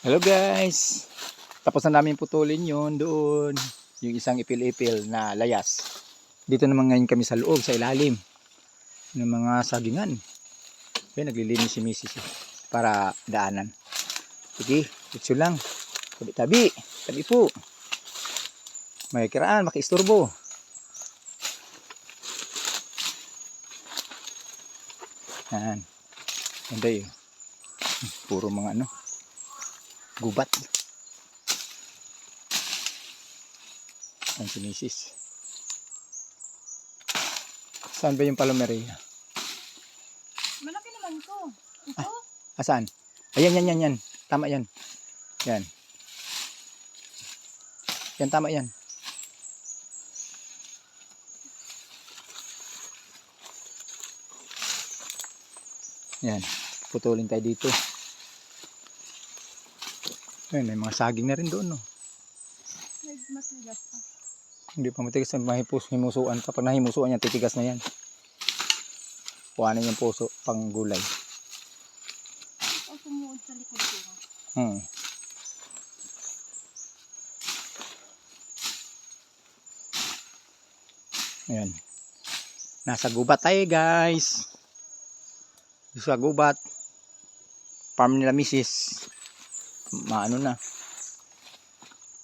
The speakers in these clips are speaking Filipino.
Hello guys, tapos na namin putulin yon doon, yung isang ipil-ipil na layas. Dito naman ngayon kami sa loob, sa ilalim ng mga sagingan. Kaya naglilinis si Mrs. para daanan. Sige, itso lang. Tabi-tabi, tabi po. May kiraan, makiisturbo. Yan, ganda yun. Puro mga gubat. Ang si Mrs. Saan ba yung palomeria? Malaki naman to. Ito? Asan? Ayan, yan. Tama yan. Yan. Yan, tama yan. Yan. Putulin tayo dito. Ayun, may mga saging na rin doon, no? May matigas pa. Hindi pa matigas na himusuan pa. Pag nahimusuan yan, titigas na yan. Kuhanin yung puso, pang gulay. O sumuod sa likod ko. Ayan. Nasa gubat tayo, guys. Sa gubat. Farm nila Mrs. Maano na.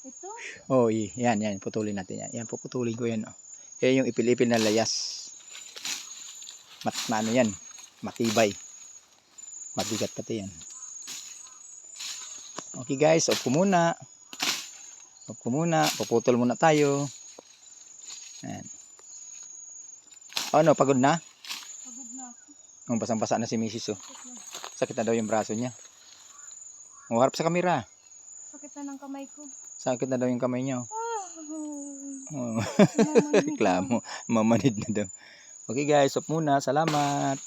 Ito? Oh, yan. Putulin natin yan. Yan, puputulin ko yan. Oh. Yan yung ipil-ipil na layas. Maano yan. Matibay. Mabigat pati yan. Okay guys, off ko muna. Puputol muna tayo. Yan. Ano, pagod na? Pagod na ako. Ang basang-basa na si Mrs. Oh. Sakit na. Sakit na daw yung braso niya. Oh, harap sa kamera. Sakit na ng kamay ko. Sakit na daw yung kamay niya. Oh. Mamanhid na. Reklamo. Mamanid na daw. Okay guys, off muna. Salamat.